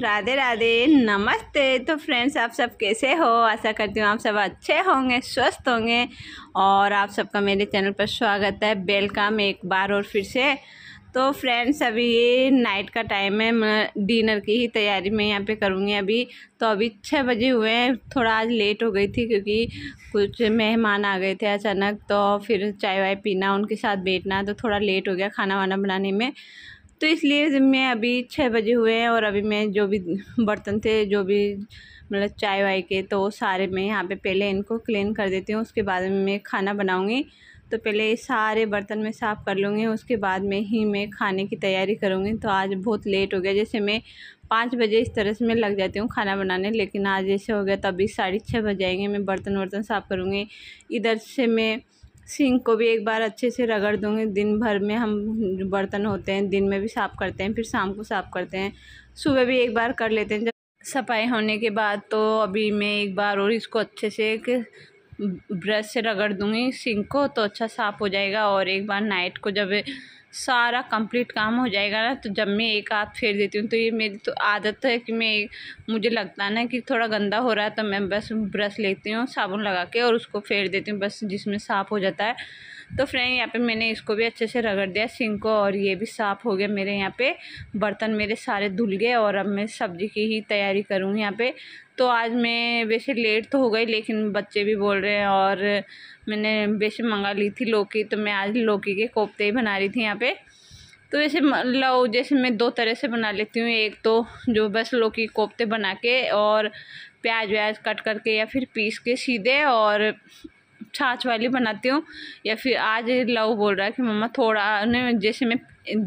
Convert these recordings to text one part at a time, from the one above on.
राधे राधे, नमस्ते। तो फ्रेंड्स, आप सब कैसे हो? आशा करती हूँ आप सब अच्छे होंगे, स्वस्थ होंगे। और आप सबका मेरे चैनल पर स्वागत है, वेलकम एक बार और फिर से। तो फ्रेंड्स, अभी ये नाइट का टाइम है, मैं डिनर की ही तैयारी मैं यहाँ पे करूँगी अभी। तो अभी 6 बजे हुए हैं। थोड़ा आज लेट हो गई थी क्योंकि कुछ मेहमान आ गए थे अचानक, तो फिर चाय वाय पीना, उनके साथ बैठना, तो थोड़ा लेट हो गया खाना वाना बनाने में। तो इसलिए मैं अभी 6 बजे हुए हैं और अभी मैं जो भी बर्तन थे, जो भी मतलब चाय वाय के, तो सारे मैं यहाँ पे पहले इनको क्लीन कर देती हूँ। उसके बाद में मैं खाना बनाऊँगी। तो पहले ये सारे बर्तन मैं साफ़ कर लूँगी, उसके बाद में ही मैं खाने की तैयारी करूँगी। तो आज बहुत लेट हो गया, जैसे मैं 5 बजे इस तरह से मैं लग जाती हूँ खाना बनाने, लेकिन आज जैसे हो गया तो अभी 6:30 बज जाएंगे। मैं बर्तन वर्तन साफ़ करूँगी। इधर से मैं सिंक को भी एक बार अच्छे से रगड़ दूँगी। दिन भर में हम जो बर्तन होते हैं दिन में भी साफ़ करते हैं, फिर शाम को साफ़ करते हैं, सुबह भी एक बार कर लेते हैं जब सफाई होने के बाद। तो अभी मैं एक बार और इसको अच्छे से एक ब्रश से रगड़ दूँगी सिंक को, तो अच्छा साफ़ हो जाएगा। और एक बार नाइट को जब सारा कंप्लीट काम हो जाएगा ना, तो जब मैं एक हाथ फेर देती हूँ, तो ये मेरी तो आदत है कि मुझे लगता है ना कि थोड़ा गंदा हो रहा है, तो मैं बस ब्रश लेती हूँ साबुन लगा के और उसको फेर देती हूँ, बस जिसमें साफ़ हो जाता है। तो फ्रेंड, यहाँ पे मैंने इसको भी अच्छे से रगड़ दिया सिंक को, और ये भी साफ़ हो गया। मेरे यहाँ पे बर्तन मेरे सारे धुल गए और अब मैं सब्ज़ी की ही तैयारी करूँगी यहाँ पे। तो आज मैं वैसे लेट तो हो गई, लेकिन बच्चे भी बोल रहे हैं, और मैंने वैसे मंगा ली थी लौकी, तो मैं आज लौकी के कोफ्ते ही बना रही थी यहाँ पे। तो वैसे जैसे मैं 2 तरह से बना लेती हूँ। एक तो जो बस लौकी कोफ्ते बना के और प्याज व्याज कट करके या फिर पीस के सीधे और छाछ वाली बनाती हूँ। या फिर आज लव बोल रहा है कि मम्मा थोड़ा ने, जैसे मैं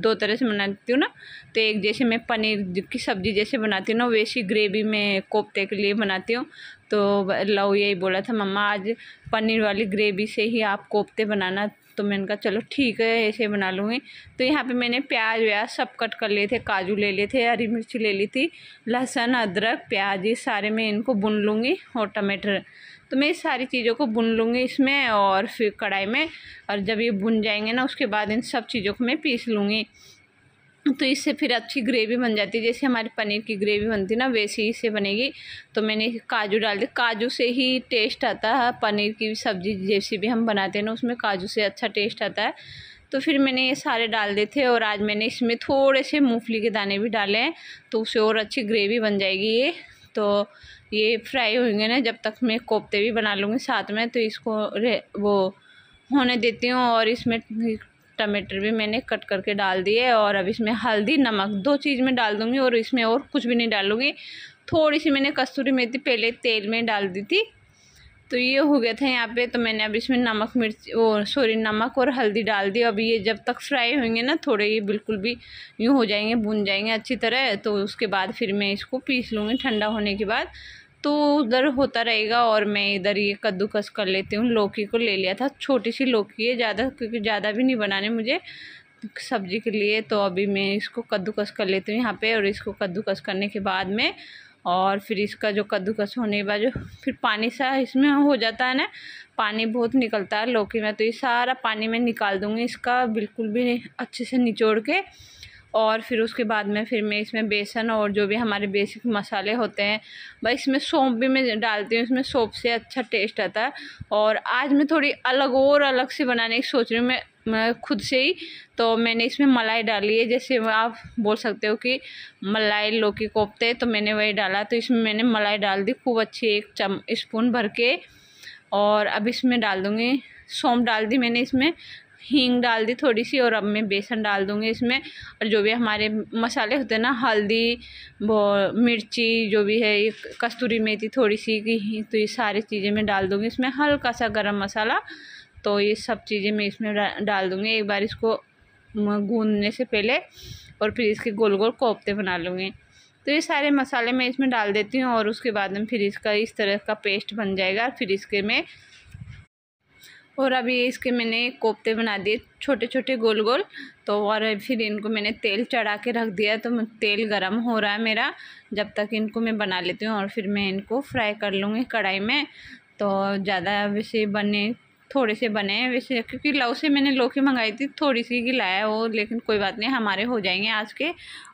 2 तरह से बनाती हूँ ना, तो एक जैसे मैं पनीर की सब्ज़ी जैसे बनाती हूँ ना, वैसी ग्रेवी में कोफ्ते के लिए बनाती हूँ। तो लव यही बोला था, मम्मा आज पनीर वाली ग्रेवी से ही आप कोफ्ते बनाना। तो मैंने कहा चलो ठीक है, ऐसे बना लूँगी। तो यहाँ पे मैंने प्याज व्याज सब कट कर लिए थे, काजू ले लिए थे, हरी मिर्ची ले ली थी, लहसुन अदरक प्याज, ये सारे मैं इनको भून लूँगी, और टमाटर। तो मैं इस सारी चीज़ों को भून लूँगी इसमें और फिर कढ़ाई में। और जब ये भुन जाएंगे ना, उसके बाद इन सब चीज़ों को मैं पीस लूँगी। तो इससे फिर अच्छी ग्रेवी बन जाती है, जैसे हमारी पनीर की ग्रेवी बनती है ना, वैसे ही इससे बनेगी। तो मैंने काजू डाल दिए, काजू से ही टेस्ट आता है। पनीर की सब्ज़ी जैसी भी हम बनाते हैं ना, उसमें काजू से अच्छा टेस्ट आता है। तो फिर मैंने ये सारे डाल दिए थे, और आज मैंने इसमें थोड़े से मूंगफली के दाने भी डाले हैं, तो उससे और अच्छी ग्रेवी बन जाएगी ये। तो ये फ्राई होंगे ना, जब तक मैं कोफ्ते भी बना लूँगी साथ में। तो इसको वो होने देती हूँ। और इसमें टमाटर भी मैंने कट करके डाल दिए, और अब इसमें हल्दी नमक 2 चीज़ में डाल दूँगी, और इसमें और कुछ भी नहीं डालूँगी। थोड़ी सी मैंने कस्तूरी मेथी पहले तेल में डाल दी थी। तो ये हो गया था यहाँ पे। तो मैंने अब इसमें नमक और हल्दी डाल दी। अभी ये जब तक फ्राई होंगे ना थोड़े, ये बिल्कुल भी यूँ हो जाएंगे, भुन जाएंगे अच्छी तरह, तो उसके बाद फिर मैं इसको पीस लूँगी ठंडा होने के बाद। तो उधर होता रहेगा, और मैं इधर ये कद्दूकस कर लेती हूँ। लौकी को ले लिया था, छोटी सी लौकी है ज़्यादा, क्योंकि ज़्यादा भी नहीं बनाने मुझे सब्ज़ी के लिए। तो अभी मैं इसको कद्दूकस कर लेती हूँ यहाँ पे, और इसको कद्दूकस करने के बाद में, और फिर इसका जो कद्दूकस होने के बाद जो फिर पानी सा इसमें हो जाता है ना, पानी बहुत निकलता है लौकी में, तो ये सारा पानी मैं निकाल दूँगी इसका, बिल्कुल भी अच्छे से निचोड़ के। और फिर उसके बाद में फिर मैं इसमें बेसन और जो भी हमारे बेसिक मसाले होते हैं, भाई इसमें सौंफ भी मैं डालती हूँ। इसमें सौंफ से अच्छा टेस्ट आता है। और आज मैं थोड़ी अलग से बनाने की सोच रही हूँ मैं खुद से ही। तो मैंने इसमें मलाई डाली है, जैसे आप बोल सकते हो कि मलाई लौकी कोफ्ते, तो मैंने वही डाला। तो इसमें मैंने मलाई डाल दी खूब अच्छी, 1 स्पून भर के। और अब इसमें डाल दूँगी सौंफ, डाल दी मैंने इसमें, हींग डाल दी थोड़ी सी, और अब मैं बेसन डाल दूँगी इसमें। और जो भी हमारे मसाले होते हैं ना, हल्दी, वो मिर्ची जो भी है, ये कस्तूरी मेथी थोड़ी सी की, तो ये सारी चीज़ें मैं डाल दूँगी इसमें, हल्का सा गरम मसाला। तो ये सब चीज़ें मैं इसमें डाल दूँगी एक बार इसको गूँदने से पहले, और फिर इसके गोल गोल कोफ्ते बना लूँगी। तो ये सारे मसाले मैं इसमें डाल देती हूँ, और उसके बाद में फिर इसका इस तरह का पेस्ट बन जाएगा। फिर इसके मैं, और अभी इसके मैंने कोफ्ते बना दिए छोटे छोटे गोल गोल। तो और फिर इनको मैंने तेल चढ़ा के रख दिया, तो तेल गरम हो रहा है मेरा, जब तक इनको मैं बना लेती हूँ, और फिर मैं इनको फ्राई कर लूँगी कढ़ाई में। तो ज़्यादा वैसे बने थोड़े से बने हैं वैसे, क्योंकि लव से मैंने लौकी मंगाई थी, थोड़ी सी ही लाया वो, लेकिन कोई बात नहीं, हमारे हो जाएंगे आज के।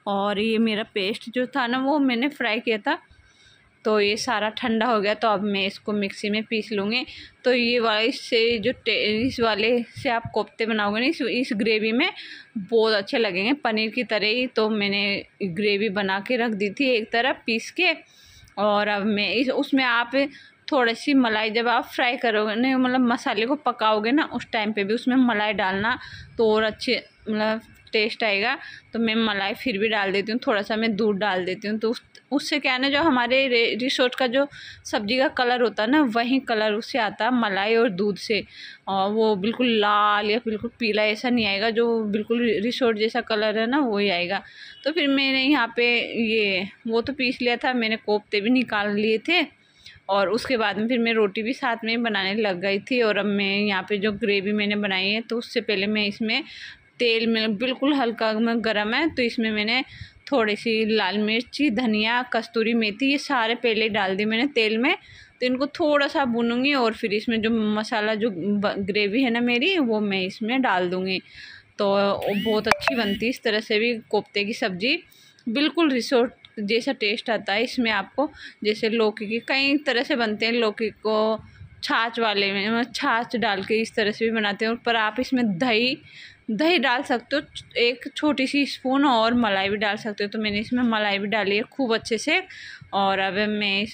और ये मेरा पेस्ट जो था ना वो मैंने फ्राई किया था, तो ये सारा ठंडा हो गया। तो अब मैं इसको मिक्सी में पीस लूँगी। तो ये वाला इससे जो इस वाले से आप कोफ्ते बनाओगे ना इस ग्रेवी में, बहुत अच्छे लगेंगे पनीर की तरह ही। तो मैंने ग्रेवी बना के रख दी थी एक तरफ पीस के, और अब मैं उसमें आप थोड़ी सी मलाई, जब आप फ्राई करोगे ना, मतलब मसाले को पकाओगे ना, उस टाइम पे भी उसमें मलाई डालना, तो और अच्छे मतलब टेस्ट आएगा। तो मैं मलाई फिर भी डाल देती हूँ, थोड़ा सा मैं दूध डाल देती हूँ। तो उससे क्या है ना, जो हमारे रिसोर्ट का जो सब्ज़ी का कलर होता है ना, वही कलर उससे आता है मलाई और दूध से। और वो बिल्कुल लाल या बिल्कुल पीला ऐसा नहीं आएगा, जो बिल्कुल रिसोर्ट जैसा कलर है ना वही आएगा। तो फिर मैंने यहाँ पे ये वो तो पीस लिया था, मैंने कोफ्ते भी निकाल लिए थे, और उसके बाद में फिर मैं रोटी भी साथ में बनाने लग गई थी। और अब मैं यहाँ पे जो ग्रेवी मैंने बनाई है, तो उससे पहले मैं इसमें तेल में बिल्कुल हल्का में गरम है, तो इसमें मैंने थोड़ी सी लाल मिर्ची, धनिया, कस्तूरी मेथी, ये सारे पहले डाल दी मैंने तेल में। तो इनको थोड़ा सा भूनूंगी, और फिर इसमें जो मसाला जो ग्रेवी है ना मेरी, वो मैं इसमें डाल दूँगी। तो बहुत अच्छी बनती है इस तरह से भी कोफ्ते की सब्ज़ी, बिल्कुल रिसोर्ट जैसा टेस्ट आता है इसमें आपको। जैसे लौकी की कई तरह से बनते हैं, लौकी को छाछ वाले में छाछ डाल के इस तरह से भी बनाते हैं, पर आप इसमें दही डाल सकते हो, एक छोटी सी स्पून, और मलाई भी डाल सकते हो। तो मैंने इसमें मलाई भी डाली है खूब अच्छे से। और अब मैं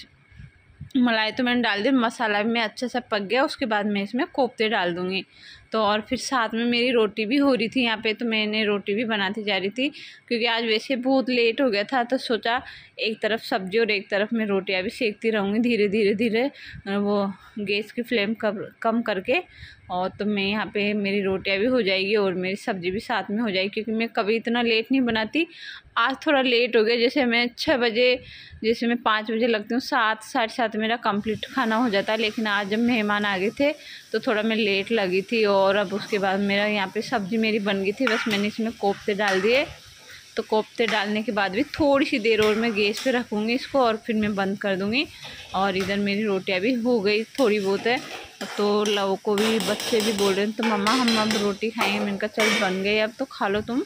मलाई तो मैंने डाल दी, मसाला भी मैं अच्छे से पक गया, उसके बाद मैं इसमें कोफ्ते डाल दूँगी। तो और फिर साथ में मेरी रोटी भी हो रही थी यहाँ पे, तो मैंने रोटी भी बनाती जा रही थी, क्योंकि आज वैसे बहुत लेट हो गया था। तो सोचा एक तरफ सब्जी और एक तरफ मैं रोटियाँ भी सेकती रहूँगी धीरे धीरे वो गैस की फ्लेम कम करके। और तो मैं यहाँ पे मेरी रोटियाँ भी हो जाएगी और मेरी सब्ज़ी भी साथ में हो जाएगी, क्योंकि मैं कभी इतना लेट नहीं बनाती। आज थोड़ा लेट हो गया, जैसे मैं 6 बजे, जैसे मैं 5 बजे लगती हूँ, 7 साढ़े 7 मेरा कंप्लीट खाना हो जाता है। लेकिन आज जब मेहमान आ गए थे तो थोड़ा मैं लेट लगी थी। और अब उसके बाद मेरा यहाँ पे सब्ज़ी मेरी बन गई थी, बस मैंने इसमें कोफ्ते डाल दिए। तो कोफ्ते डालने के बाद भी थोड़ी सी देर और मैं गैस पे रखूँगी इसको, और फिर मैं बंद कर दूँगी। और इधर मेरी रोटियाँ भी हो गई थोड़ी बहुत है। तो लव को भी, बच्चे भी बोल रहे हैं तो मम्मा हम अब रोटी खाएंगे। मैंने कहा चल बन गए अब तो खा लो तुम।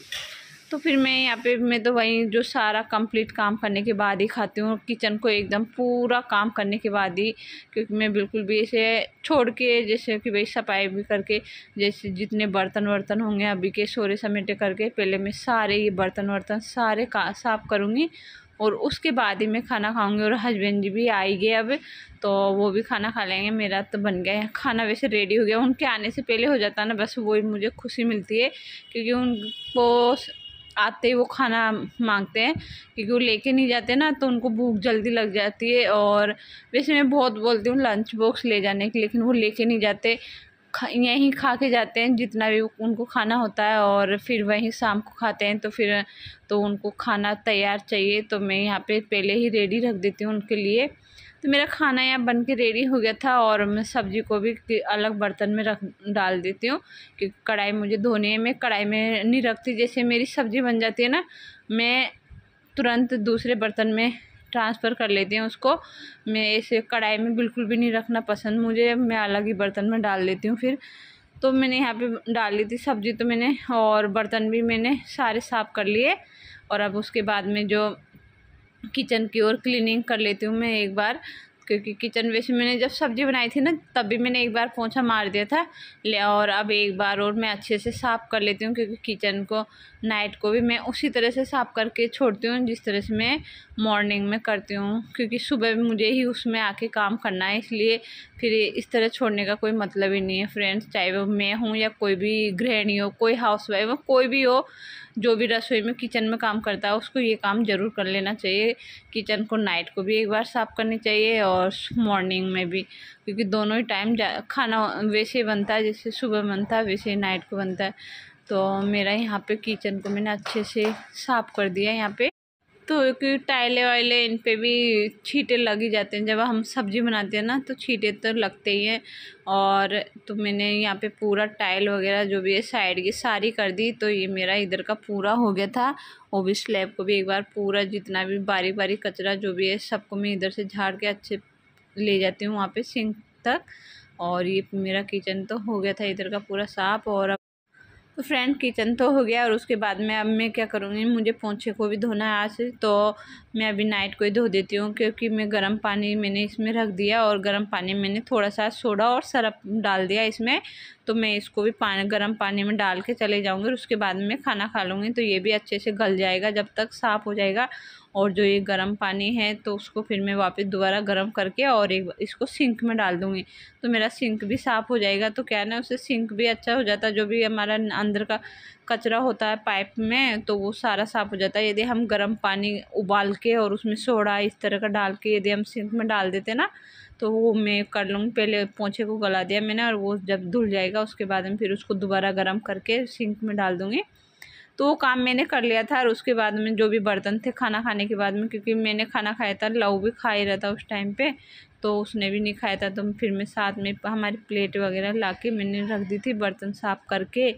तो फिर मैं यहाँ पे मैं तो वही जो सारा कंप्लीट काम करने के बाद ही खाती हूँ, किचन को एकदम पूरा काम करने के बाद ही, क्योंकि मैं बिल्कुल भी ऐसे छोड़ के, जैसे कि भाई सफाई भी करके, जैसे जितने बर्तन वर्तन होंगे अभी के सोरे समेटे करके, पहले मैं सारे ये बर्तन वर्तन सारे साफ़ करूँगी, और उसके बाद ही मैं खाना खाऊंगी। और हस्बैंड जी भी आई गए अब, तो वो भी खाना खा लेंगे। मेरा तो बन गया है खाना, वैसे रेडी हो गया, उनके आने से पहले हो जाता है ना, बस वही मुझे खुशी मिलती है, क्योंकि उनको आते ही वो खाना मांगते हैं, क्योंकि वो लेके नहीं जाते ना, तो उनको भूख जल्दी लग जाती है। और वैसे मैं बहुत बोलती हूँ लंच बॉक्स ले जाने की, लेकिन वो लेके नहीं जाते, यहीं खा के जाते हैं जितना भी उनको खाना होता है, और फिर वहीं शाम को खाते हैं। तो फिर तो उनको खाना तैयार चाहिए, तो मैं यहाँ पे पहले ही रेडी रख देती हूँ उनके लिए। तो मेरा खाना यहाँ बन के रेडी हो गया था, और मैं सब्ज़ी को भी अलग बर्तन में डाल देती हूँ, क्योंकि कढ़ाई मुझे धोनी है। मैं कढ़ाई में नहीं रखती, जैसे मेरी सब्ज़ी बन जाती है ना, मैं तुरंत दूसरे बर्तन में ट्रांसफ़र कर लेती हूँ उसको। मैं ऐसे कढ़ाई में बिल्कुल भी नहीं रखना पसंद मुझे, मैं अलग ही बर्तन में डाल लेती हूँ फिर। तो मैंने यहाँ पे डाल ली थी सब्ज़ी, तो मैंने और बर्तन भी मैंने सारे साफ़ कर लिए। और अब उसके बाद में जो किचन की ओर क्लीनिंग कर लेती हूँ मैं एक बार, क्योंकि किचन वैसे मैंने जब सब्ज़ी बनाई थी ना, तब भी मैंने एक बार पोंछा मार दिया था और अब एक बार और मैं अच्छे से साफ़ कर लेती हूँ, क्योंकि किचन को नाइट को भी मैं उसी तरह से साफ़ करके छोड़ती हूँ जिस तरह से मैं मॉर्निंग में करती हूँ, क्योंकि सुबह मुझे ही उसमें आके काम करना है, इसलिए फिर इस तरह छोड़ने का कोई मतलब ही नहीं है फ्रेंड्स। चाहे वो मैं हूँ या कोई भी गृहिणी हो, कोई हाउसवाइफ हो, कोई भी हो, जो भी रसोई में किचन में काम करता है उसको ये काम ज़रूर कर लेना चाहिए। किचन को नाइट को भी एक बार साफ़ करनी चाहिए और मॉर्निंग में भी, क्योंकि दोनों ही टाइम खाना वैसे बनता है, जैसे सुबह बनता है वैसे ही नाइट को बनता है। तो मेरा यहाँ पे किचन को मैंने अच्छे से साफ़ कर दिया यहाँ पे। तो क्योंकि टाइलें वाइलें इन पे भी छींटे लग ही जाते हैं, जब हम सब्ज़ी बनाते हैं ना तो छींटे तो लगते ही हैं। और तो मैंने यहाँ पे पूरा टाइल वगैरह जो भी है साइड की सारी कर दी। तो ये मेरा इधर का पूरा हो गया था, वो भी स्लैब को भी एक बार पूरा जितना भी बारीक बारीक कचरा जो भी है सबको मैं इधर से झाड़ के अच्छे ले जाती हूँ वहाँ पे सिंक तक। और ये मेरा किचन तो हो गया था इधर का पूरा साफ़। और तो फ्रेंड किचन तो हो गया और उसके बाद में अब मैं क्या करूँगी, मुझे पोंछे को भी धोना है आज से, तो मैं अभी नाइट को ही धो देती हूँ क्योंकि मैं गर्म पानी मैंने इसमें रख दिया और गर्म पानी मैंने थोड़ा सा सोडा और सरफ डाल दिया इसमें। तो मैं इसको भी गर्म पानी में डाल के चले जाऊँगी और उसके बाद में खाना खा लूँगी, तो ये भी अच्छे से गल जाएगा जब तक साफ़ हो जाएगा। और जो ये गर्म पानी है तो उसको फिर मैं वापस दोबारा गर्म करके और एक इसको सिंक में डाल दूँगी, तो मेरा सिंक भी साफ़ हो जाएगा। तो क्या है ना, उससे सिंक भी अच्छा हो जाता है, जो भी हमारा अंदर का कचरा होता है पाइप में तो वो सारा साफ़ हो जाता है। यदि हम गर्म पानी उबाल के और उसमें सोडा इस तरह का डाल के यदि हम सिंक में डाल देते ना, तो वो मैं कर लूँगी। पहले पोंछे को गला दिया मैंने और वो जब धुल जाएगा उसके बाद में फिर उसको दोबारा गर्म करके सिंक में डाल दूँगी। तो वो काम मैंने कर लिया था और उसके बाद में जो भी बर्तन थे खाना खाने के बाद में, क्योंकि मैंने खाना खाया था, लव भी खा ही रहा था उस टाइम पे, तो उसने भी नहीं खाया था, तो फिर मैं साथ में हमारी प्लेट वगैरह लाके मैंने रख दी थी बर्तन साफ़ करके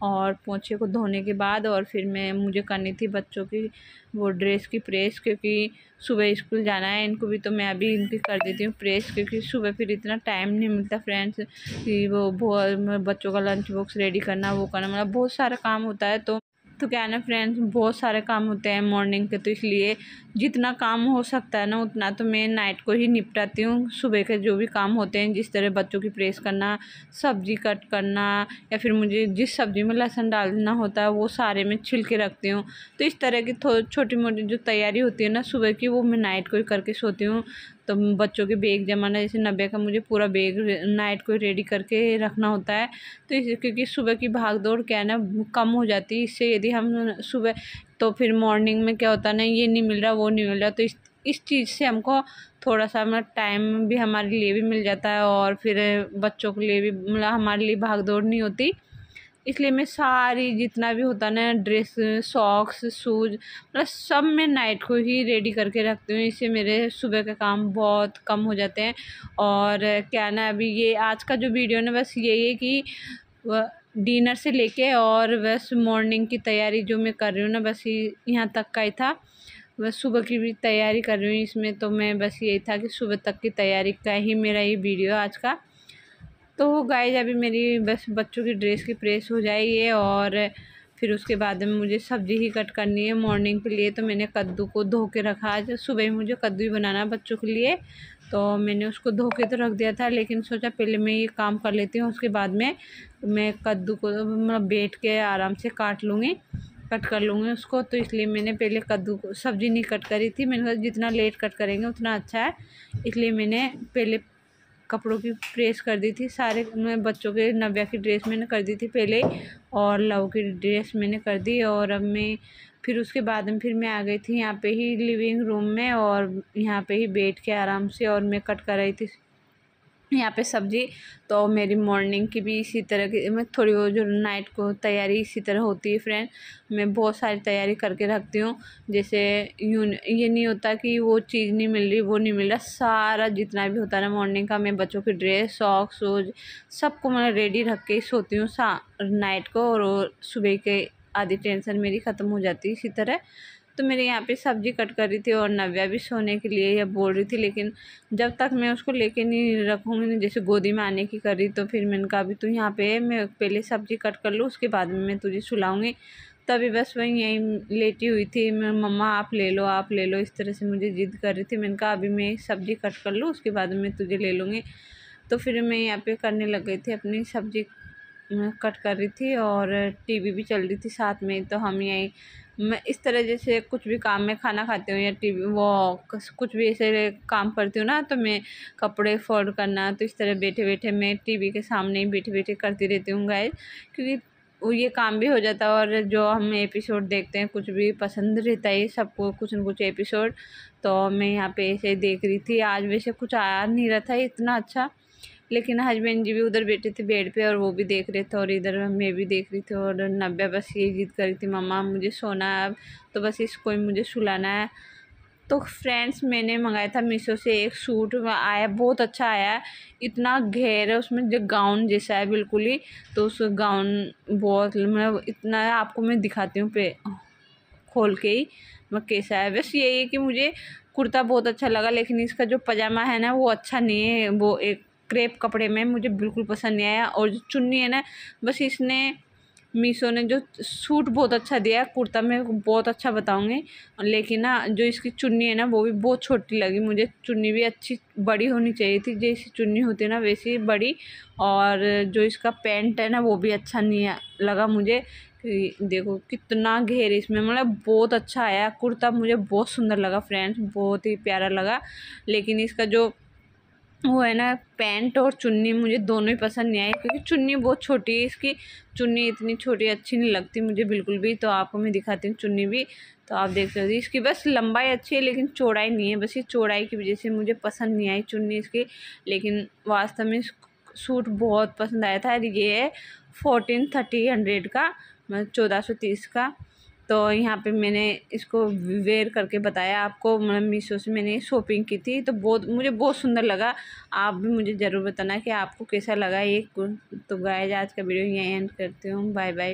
और पोंछे को धोने के बाद। और फिर मुझे करनी थी बच्चों की वो ड्रेस की प्रेस, क्योंकि सुबह स्कूल जाना है इनको भी, तो मैं अभी इनकी कर देती हूँ प्रेस, क्योंकि सुबह फिर इतना टाइम नहीं मिलता फ्रेंड्स कि वो बच्चों का लंच बॉक्स रेडी करना, वो करना, मतलब बहुत सारा काम होता है। तो क्या है ना फ्रेंड्स, बहुत सारे काम होते हैं मॉर्निंग के, तो इसलिए जितना काम हो सकता है ना उतना तो मैं नाइट को ही निपटाती हूँ। सुबह के जो भी काम होते हैं, जिस तरह बच्चों की प्रेस करना, सब्जी कट करना, या फिर मुझे जिस सब्जी में लहसुन डालना होता है वो सारे मैं छिल के रखती हूँ। तो इस तरह की छोटी मोटी जो तैयारी होती है ना सुबह की, वो मैं नाइट को ही करके सोती हूँ। तो बच्चों के बैग जमाना, जैसे 90 का मुझे पूरा बैग नाइट को रेडी करके रखना होता है। तो इस क्योंकि सुबह की भाग दौड़ क्या है ना कम हो जाती है इससे, यदि हम सुबह तो फिर मॉर्निंग में क्या होता है ना, ये नहीं मिल रहा वो नहीं मिल रहा, तो इस चीज़ से हमको थोड़ा सा मतलब टाइम भी हमारे लिए भी मिल जाता है और फिर बच्चों के लिए भी मतलब हमारे लिए भाग दौड़ नहीं होती। इसलिए मैं सारी जितना भी होता ना ड्रेस, सॉक्स, शूज़, मतलब सब मैं नाइट को ही रेडी करके रखती हूँ। इससे मेरे सुबह के काम बहुत कम हो जाते हैं। और क्या ना, अभी ये आज का जो वीडियो ना बस यही है कि डिनर से लेके और बस मॉर्निंग की तैयारी जो मैं कर रही हूँ ना, बस यहाँ तक का ही था। बस सुबह की भी तैयारी कर रही हूँ इसमें, तो मैं बस यही था कि सुबह तक की तैयारी का ही मेरा ये वीडियो आज का। तो गाइस अभी मेरी बस बच्चों की ड्रेस की प्रेस हो जाएगी और फिर उसके बाद में मुझे सब्ज़ी ही कट करनी है मॉर्निंग के लिए। तो मैंने कद्दू को धो के रखा, आज सुबह ही मुझे कद्दू ही बनाना है बच्चों के लिए, तो मैंने उसको धो के तो रख दिया था, लेकिन सोचा पहले मैं ये काम कर लेती हूँ, उसके बाद में मैं कद्दू को मतलब बैठ के आराम से कट कर लूँगी उसको। तो इसलिए मैंने पहले कद्दू को सब्ज़ी नहीं कट करी थी, मैंने कहा जितना लेट कट करेंगे उतना अच्छा है, इसलिए मैंने पहले कपड़ों की प्रेस कर दी थी सारे। मैं बच्चों के नव्या की ड्रेस मैंने कर दी थी पहले और लव की ड्रेस मैंने कर दी। और अब मैं फिर उसके बाद में फिर मैं आ गई थी यहाँ पे ही लिविंग रूम में और यहाँ पे ही बैठ के आराम से और मैं कट कर रही थी यहाँ पे सब्ज़ी। तो मेरी मॉर्निंग की भी इसी तरह की मैं थोड़ी वो जो नाइट को तैयारी इसी तरह होती है फ्रेंड। मैं बहुत सारी तैयारी करके रखती हूँ, जैसे ये नहीं होता कि वो चीज़ नहीं मिल रही वो नहीं मिल रहा, सारा जितना भी होता है ना मॉर्निंग का मैं बच्चों की ड्रेस, सॉक्स, शूज सबको मैं रेडी रख के ही सोती हूँ नाइट को, और सुबह के आधी टेंशन मेरी ख़त्म हो जाती है इसी तरह। तो मेरे यहाँ पे सब्ज़ी कट कर रही थी और नव्या भी सोने के लिए या बोल रही थी, लेकिन जब तक मैं उसको लेके नहीं रखूँगी नहीं, जैसे गोदी में आने की कर रही, तो फिर मैंने कहा अभी तू यहाँ पे मैं पहले सब्ज़ी कट कर लूँ उसके बाद में मैं तुझे सुलाऊँगी। तभी बस वही यहीं लेटी हुई थी, मैं मम्मा आप ले लो इस तरह से मुझे ज़िद कर रही थी। मैंने कहा अभी मैं सब्ज़ी कट कर लूँ उसके बाद में तुझे ले लूँगी। तो फिर मैं यहाँ पे करने लग गई थी, अपनी सब्ज़ी कट कर रही थी और टीवी भी चल रही थी साथ में। तो हम यहीं मैं इस तरह जैसे कुछ भी काम में खाना खाती हूँ या टीवी वो कुछ भी ऐसे काम करती हूँ ना, तो मैं कपड़े फोल्ड करना, तो इस तरह बैठे बैठे मैं टीवी के सामने ही बैठे बैठे करती रहती हूँ गाइस, क्योंकि वो ये काम भी हो जाता है और जो हम एपिसोड देखते हैं कुछ भी पसंद रहता है सबको कुछ न कुछ एपिसोड। तो मैं यहाँ पे ऐसे देख रही थी, आज वैसे कुछ आया नहीं रहा था इतना अच्छा, लेकिन हस्बैंड जी भी उधर बैठे थे बेड पे और वो भी देख रहे थे और इधर मैं भी देख रही थी। और नब्या बस ये जिद करी थी मम्मा मुझे सोना है अब, तो बस इसको ही मुझे सुलाना है। तो फ्रेंड्स मैंने मंगाया था मीशो से एक सूट, आया बहुत अच्छा आया है, इतना घेर है उसमें जो गाउन जैसा है बिल्कुल ही। तो उस गाउन बहुत मतलब इतना है, आपको मैं दिखाती हूँ पे खोल के ही मैं कैसा है। बस यही है कि मुझे कुर्ता बहुत अच्छा लगा, लेकिन इसका जो पजामा है ना वो अच्छा नहीं है, वो एक क्रेप कपड़े में मुझे बिल्कुल पसंद नहीं आया। और जो चुन्नी है ना, बस इसने मीशो ने जो सूट बहुत अच्छा दिया है, कुर्ता मैं बहुत अच्छा बताऊंगी, लेकिन ना जो इसकी चुन्नी है ना वो भी बहुत छोटी लगी मुझे। चुन्नी भी अच्छी बड़ी होनी चाहिए थी, जैसी चुन्नी होती है ना वैसी बड़ी। और जो इसका पैंट है ना वो भी अच्छा नहीं लगा मुझे। देखो कितना घेर इसमें, मतलब बहुत अच्छा आया कुर्ता, मुझे बहुत सुंदर लगा फ्रेंड्स, बहुत ही प्यारा लगा। लेकिन इसका जो वो है ना पैंट और चुन्नी मुझे दोनों ही पसंद नहीं आई, क्योंकि चुन्नी बहुत छोटी है इसकी। चुन्नी इतनी छोटी अच्छी नहीं लगती मुझे बिल्कुल भी। तो आपको मैं दिखाती हूँ चुन्नी भी, तो आप देख सकते हो इसकी बस लंबाई अच्छी है लेकिन चौड़ाई नहीं है। बस ये चौड़ाई की वजह से मुझे पसंद नहीं आई चुन्नी इसकी। लेकिन वास्तव में सूट बहुत पसंद आया था। ये है 1430 का, मतलब 1430 का। तो यहाँ पे मैंने इसको वेयर करके बताया आपको, मतलब मीशो से मैंने शॉपिंग की थी, तो मुझे बहुत सुंदर लगा। आप भी मुझे ज़रूर बताना कि आपको कैसा लगा ये। तो गाइस आज का वीडियो यहीं एंड करती हूँ। Bye bye.